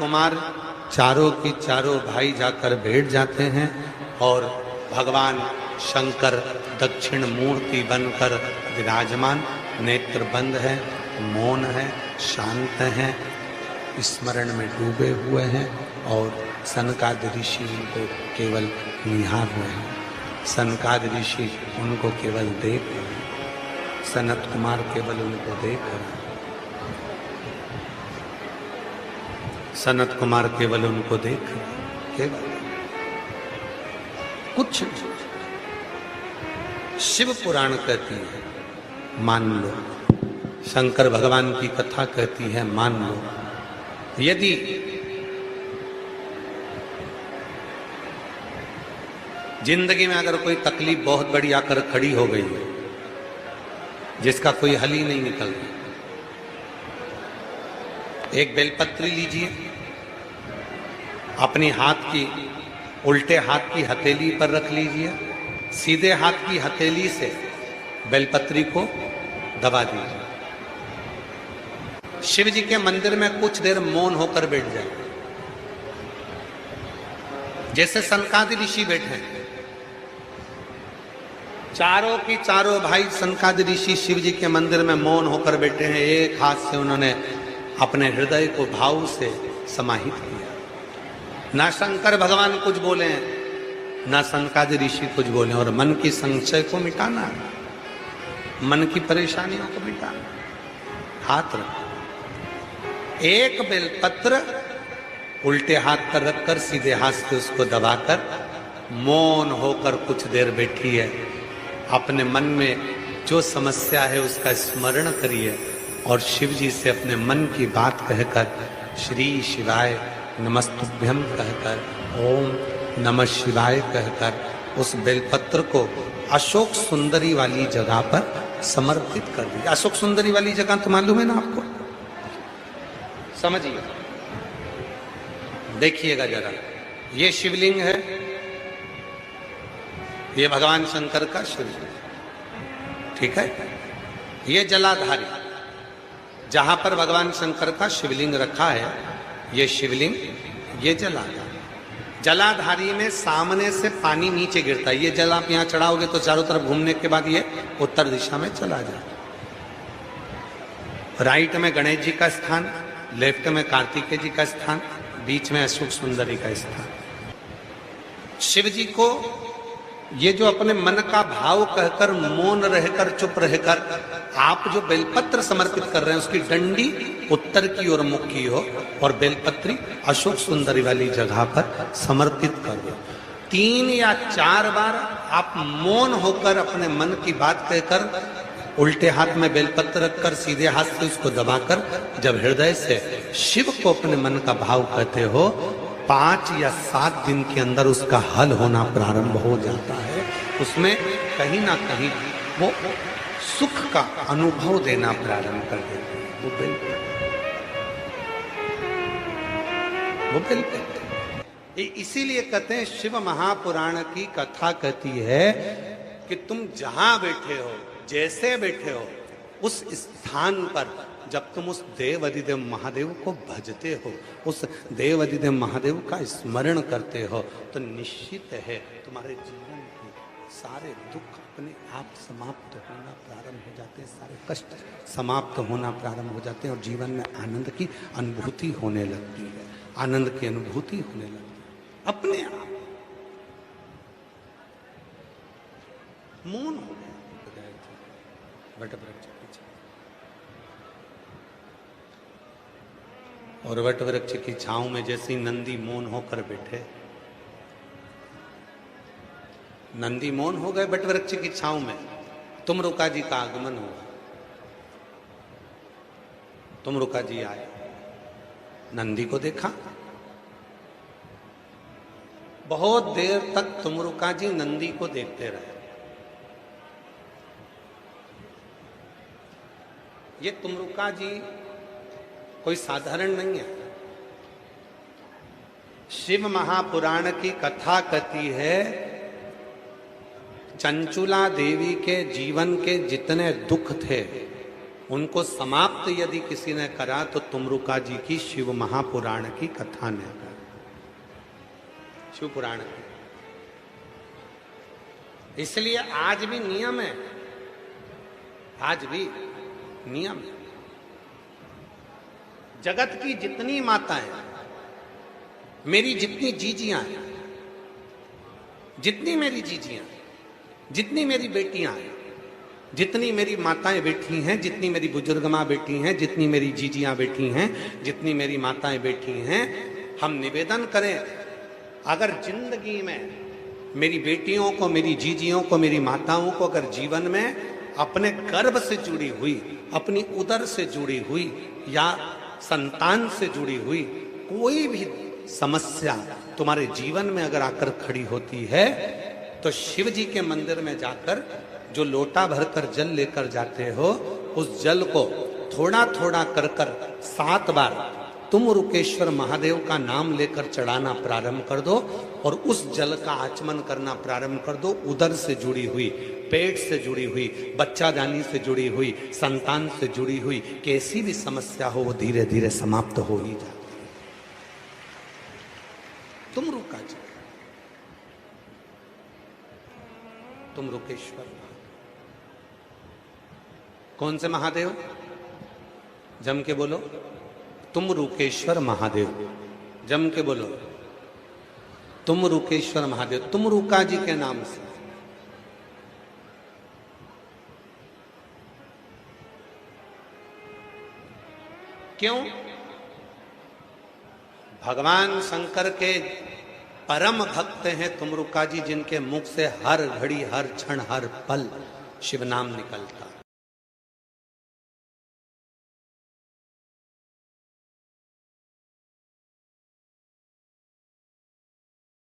कुमार चारों की चारों भाई जाकर बैठ जाते हैं और भगवान शंकर दक्षिण मूर्ति बनकर विराजमान, नेत्र बंद है, मौन है, शांत हैं, स्मरण में डूबे हुए हैं और सनकादि ऋषि उनको केवल निहार हुए हैं। सनकादि ऋषि उनको केवल देख रहे हैं, सनत कुमार केवल उनको देख रहे हैं, सनत कुमार केवल उनको देख रहे हैं, केवल कुछ। शिव पुराण कहती है मान लो, शंकर भगवान की कथा कहती है मान लो, यदि जिंदगी में अगर कोई तकलीफ बहुत बड़ी आकर खड़ी हो गई है जिसका कोई हल ही नहीं निकल रहा, एक बेलपत्री लीजिए, अपनी हाथ की उल्टे हाथ की हथेली पर रख लीजिए, सीधे हाथ की हथेली से बेलपत्री को दबा दीजिए। शिव जी के मंदिर में कुछ देर मौन होकर बैठ जाए, जैसे सनकादि ऋषि बैठे हैं। चारों की चारों भाई सनकादि ऋषि शिव जी के मंदिर में मौन होकर बैठे हैं। एक हाथ से उन्होंने अपने हृदय को भाव से समाहित किया। ना शंकर भगवान कुछ बोले हैं, ना सनकादि ऋषि कुछ बोले, और मन की संशय को मिटाना, मन की परेशानियों को मिटाना। हाथ रख, एक बेलपत्र उल्टे हाथ पर रखकर सीधे हाथ से उसको दबाकर मौन होकर कुछ देर बैठी है। अपने मन में जो समस्या है उसका स्मरण करिए और शिव जी से अपने मन की बात कहकर श्री शिवाय नमस्तुभ्यम कहकर, ओम नमः शिवाय कहकर उस बेलपत्र को अशोक सुंदरी वाली जगह पर समर्पित कर दीजिए। अशोक सुंदरी वाली जगह तो मालूम है ना आपको, समझिए, देखिएगा जरा। ये शिवलिंग है, ये भगवान शंकर का शिवलिंग, ठीक है। ये जलाधारी, जहां पर भगवान शंकर का शिवलिंग रखा है, ये शिवलिंग, ये जलाधारी। जलाधारी में सामने से पानी नीचे गिरता है। ये जल आप यहां चढ़ाओगे तो चारों तरफ घूमने के बाद ये उत्तर दिशा में चला जाए। राइट में गणेश जी का स्थान, लेफ्ट में कार्तिकेय जी का स्थान, बीच में अशोक सुंदरी का स्थान। शिव जी को ये जो अपने मन का भाव कहकर मौन रहकर चुप रहकर आप जो बेलपत्र समर्पित कर रहे हैं उसकी डंडी उत्तर की ओर मुख की हो और बेलपत्री अशोक सुंदरी वाली जगह पर समर्पित कर दो। 3 या 4 बार आप मौन होकर अपने मन की बात कहकर उल्टे हाथ में बेलपत्र रखकर सीधे हाथ से उसको दबाकर जब हृदय से शिव को अपने मन का भाव कहते हो, 5 या 7 दिन के अंदर उसका हल होना प्रारंभ हो जाता है। उसमें कहीं ना कहीं वो सुख का अनुभव देना प्रारंभ कर देते हैं। वो बेलपत्र इसीलिए कहते हैं, शिव महापुराण की कथा कहती है कि तुम जहां बैठे हो, जैसे बैठे हो, उस स्थान पर जब तुम उस देव अधिदेव महादेव को भजते हो, उस देव अधिदेव महादेव का स्मरण करते हो, तो निश्चित है तुम्हारे जीवन के सारे दुख अपने आप समाप्त होना प्रारंभ हो जाते हैं, सारे कष्ट समाप्त होना प्रारंभ हो जाते हैं और जीवन में आनंद की अनुभूति होने लगती है। आनंद की अनुभूति होने लगती है अपने आप। मौन हो गया वट वृक्ष के पीछे, और वट वृक्ष की छांव में जैसे नंदी मौन होकर बैठे, नंदी मौन हो गए वट वृक्ष की छांव में। तुमरुका जी का आगमन हुआ, तुमरुका जी आए, नंदी को देखा। बहुत देर तक तुमरुका जी नंदी को देखते रहे। ये तुमरुका जी कोई साधारण नहीं है। शिव महापुराण की कथा कहती है, चंचुला देवी के जीवन के जितने दुख थे उनको समाप्त यदि किसी ने करा तो तुमरुका जी की शिव महापुराण की कथा ने करा, शिव पुराण की। इसलिए आज भी नियम है, आज भी नियम है। जगत की जितनी माताएं, मेरी जितनी जीजियां हैं, जितनी मेरी जीजियां, जितनी मेरी बेटियां हैं, जितनी मेरी माताएं बैठी हैं, जितनी मेरी बुजुर्ग माँ बैठी हैं, जितनी मेरी जीजियां बैठी हैं, जितनी मेरी माताएं बैठी हैं, हम निवेदन करें, अगर जिंदगी में मेरी बेटियों को, मेरी जीजियों को, मेरी माताओं को अगर जीवन में अपने गर्भ से जुड़ी हुई, अपनी उदर से जुड़ी हुई या संतान से जुड़ी हुई कोई भी समस्या तुम्हारे जीवन में अगर आकर खड़ी होती है, तो शिव जी के मंदिर में जाकर जो लोटा भरकर जल लेकर जाते हो, उस जल को थोड़ा थोड़ा कर 7 बार तुम रुकेश्वर महादेव का नाम लेकर चढ़ाना प्रारंभ कर दो और उस जल का आचमन करना प्रारंभ कर दो। उदर से जुड़ी हुई, पेट से जुड़ी हुई, बच्चादानी से जुड़ी हुई, संतान से जुड़ी हुई कैसी भी समस्या हो, वो धीरे धीरे समाप्त हो ही जाती है। तुम रुका जी, तुम रुकेश्वर। कौन से महादेव? जम के बोलो, तुम रुकेश्वर महादेव। जम के बोलो, तुम रुकेश्वर महादेव। तुम रुका जी के नाम से। क्यों? भगवान शंकर के परम भक्त हैं तुम रुका जी, जिनके मुख से हर घड़ी, हर क्षण, हर पल शिव नाम निकलता।